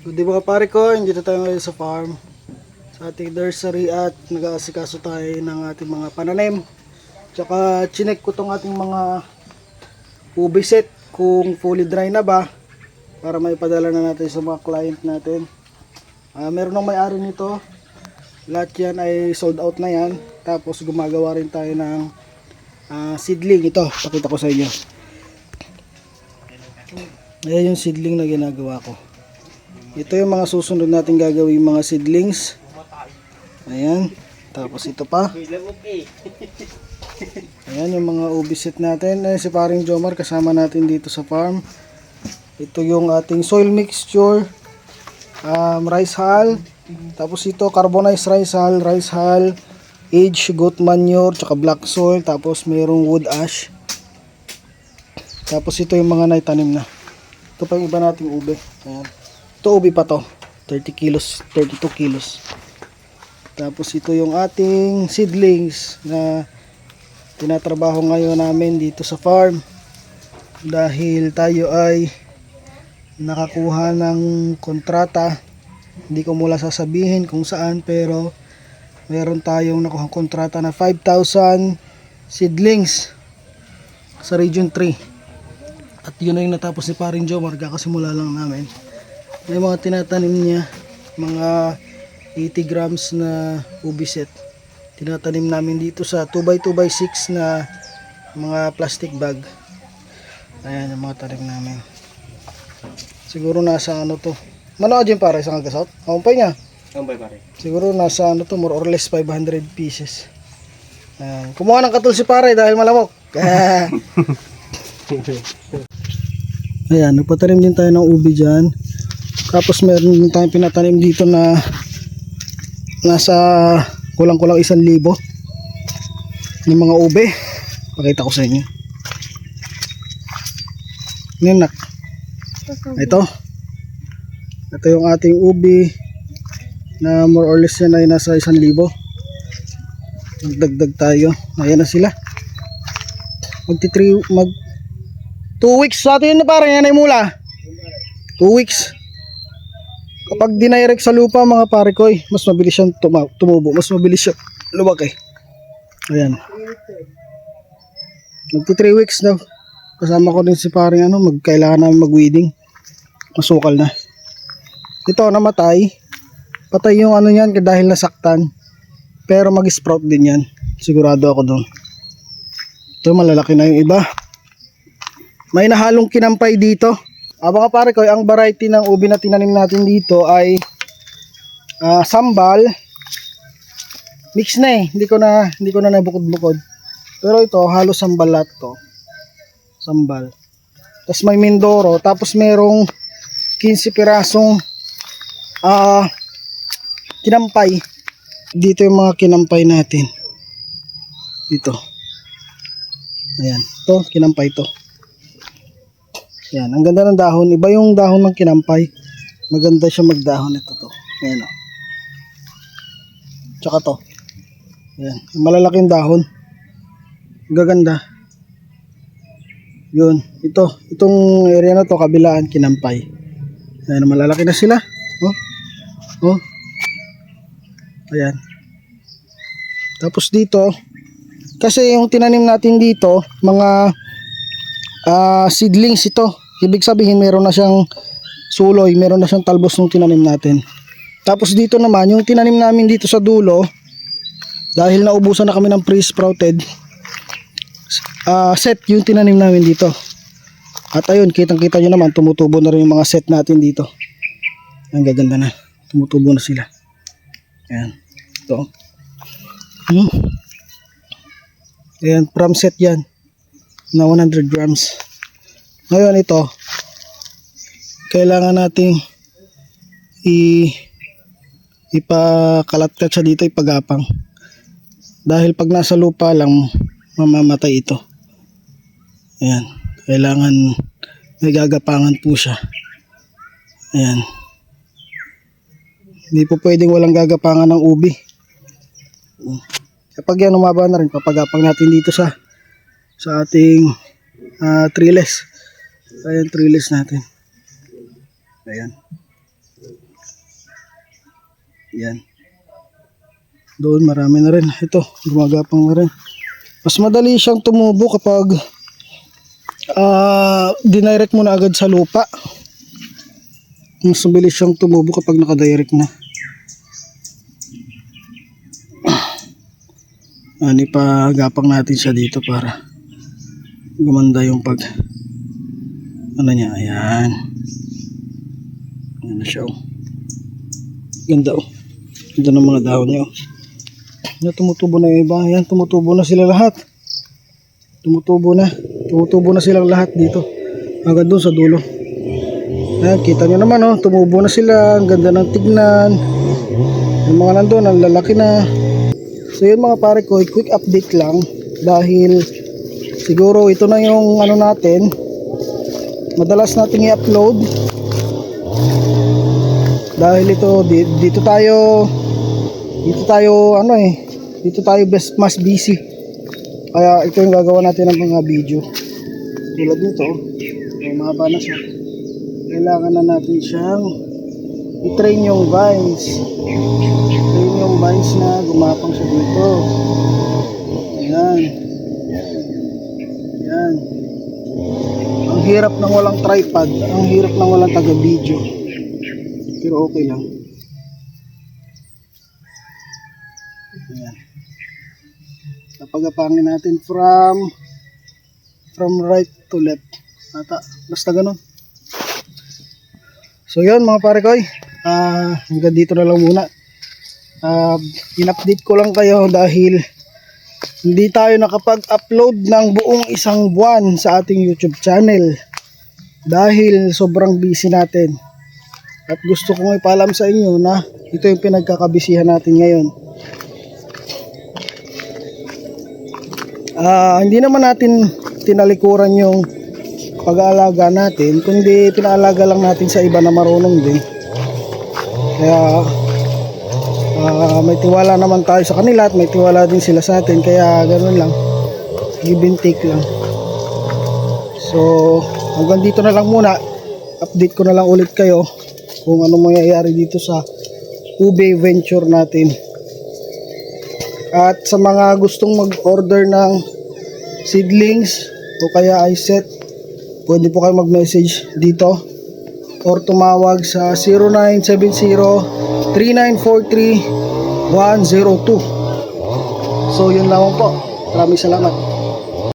Good day mga pare ko, dito tayo ngayon sa farm sa ating nursery at nag-aasikaso tayo ng ating mga pananim. Tsaka chinek ko tong ating mga ubi set kung fully dry na ba para may padala na natin sa mga client natin. Meron ng may-ari nito, lahat yan ay sold out na yan. Tapos gumagawa rin tayo ng seedling. Ito, pakita ko sa inyo. Ayan yung seedling na ginagawa ko. Ito yung mga susunod natin gagawin mga seedlings. Ayan. Tapos ito pa. Ayan yung mga ubi set natin. Ayan si paring Jomar kasama natin dito sa farm. Ito yung ating soil mixture. Rice hull. Tapos ito carbonized rice hull, aged goat manure, tsaka black soil. Tapos mayroong wood ash. Tapos ito yung mga naitanim na. Ito pa yung iba nating ube. Ayan. Ito ubi pa to, 30 kilos, 32 kilos. Tapos ito yung ating seedlings na tinatrabaho ngayon namin dito sa farm. Dahil tayo ay nakakuha ng kontrata. Hindi ko mula sasabihin kung saan, pero meron tayong nakuha kontrata na 5,000 seedlings sa Region 3. At yun na yung natapos ni paring Jomar, kakasimula lang namin. May mga tinatanim niya, mga 80 grams na ubi set. Tinatanim namin dito sa 2x2x6 na mga plastic bag. Ayan yung mga tanim namin. Siguro nasa ano to. Mano ka dyan pare, isang agasot? Kaumpay niya? Kaumpay pare. Siguro nasa ano to, more or less 500 pieces. Ayan. Kumuha ng katul si pare dahil malamok. Ayan, nagpatanim din tayo ng ubi dyan. Tapos meron din tayong pinatanim dito na nasa kulang-kulang 1,000 ng mga ube. Pakita ko sa inyo. Ninak. Ito yung ating ubi na more or less yan ay nasa 1,000. Magdagdag tayo. Ayan na sila. Mag 2 weeks sa atin na parang yan ay mula. 2 weeks. Kapag dinirect sa lupa mga pare ko, mas mabilis siyang tumubo, mas mabilis siya lumaki. Ayan. Magti 3 weeks daw. Kasama ko din si paring magkailangan namin mag-weeding. Masukal na. Ito namatay. Patay yung niyan dahil nasaktan. Pero mag-sprout din yan. Sigurado ako doon. Ito malalaki na yung iba. May nahalong kinampay dito. Mga pare ko, ang variety ng ubi na tinanim natin dito ay sambal. Mix na eh. Hindi ko na nabukod-bukod. Pero ito, halos sambal lahat to. Sambal. Tapos may Mindoro. Tapos merong 15 pirasong kinampay. Dito yung mga kinampay natin. Dito. Ayan. Ito, kinampay to. Yan, ang ganda ng dahon. Iba yung dahon ng kinampay. Maganda siya magdahon. Ito to. Ayan o. Tsaka to. Ayan. Malalaking dahon. Gaganda. Yun. Ito. Itong area na to, kabilaan, kinampay. Ayan, malalaki na sila. Oh. Ayan. Tapos dito, kasi yung tinanim natin dito, mga seedlings ito. Ibig sabihin meron na siyang suloy, meron na siyang talbos nung tinanim natin. Tapos dito naman, yung tinanim namin dito sa dulo, dahil naubusan na kami ng pre-sprouted set yung tinanim namin dito. At ayun, kitang-kita nyo naman, tumutubo na rin yung mga set natin dito. Ang gaganda na. Tumutubo na sila. Ayan. Ito. Ayan, from set yan. Na 100 grams. Ngayon ito, kailangan nating ipakalat-kat siya dito, ipagapang. Dahil pag nasa lupa lang, mamamatay ito. Ayan, kailangan may gagapangan po siya. Ayan. Hindi po pwedeng walang gagapangan ng ubi. Kapag yan umaba na rin, papagapang natin dito sa ating trellis. Ayan, trellis natin. Ayan. Yan. Doon marami na rin. Ito, gumagapang na rin. Mas madali siyang tumubo kapag dinirect mo na agad sa lupa. Mas mabilis siyang tumubo kapag nakadirect na. Ipagapang natin siya dito para gumanda yung ano niya. Ayan. Ayan na siya, oh. Ganda, oh. Ganda ng mga dahon niya, oh. Tumutubo na yung iba. Ayan, tumutubo na sila lahat. Tumutubo na silang lahat dito. Hanggang doon sa dulo. Ayan, kita nyo naman, oh. Tumubo na sila. Ang ganda ng tignan. Yung mga nandun, ang lalaki na. So yun mga pare ko, quick update lang. Dahil siguro ito na yung ano natin. Madalas nating i-upload. Dahil ito, dito tayo mas busy. Kaya ito yung gagawa natin ng mga video. Tulad nito, mahaba na siya. Kailangan na natin siyang i-train yung vines. Train yung vines na gumapang siya dito. Ayan. Ayan. Ang hirap ng walang tripod. Ang hirap ng walang taga-video. Pero okay lang. Ayan. Napagapangin natin from right to left. Basta ganun. So yun mga pare koy. Hanggang dito na lang muna. In-update ko lang kayo dahil hindi tayo nakapag-upload ng buong isang buwan sa ating YouTube channel. Dahil sobrang busy natin. At gusto kong ipaalam sa inyo na ito yung pinagkakabisihan natin ngayon. Hindi naman natin tinalikuran yung pag-aalaga natin, kundi pinaalaga lang natin sa iba na marunong din. Kaya may tiwala naman tayo sa kanila at may tiwala din sila sa atin, kaya ganoon lang, give and take lang. So hanggang dito na lang muna. Update ko na lang ulit kayo kung ano mangyayari dito sa ube venture natin. At sa mga gustong mag-order ng seedlings o kaya iset, pwede po kayo mag-message dito or tumawag sa 0970-3943-102. So yun lang po. Maraming salamat.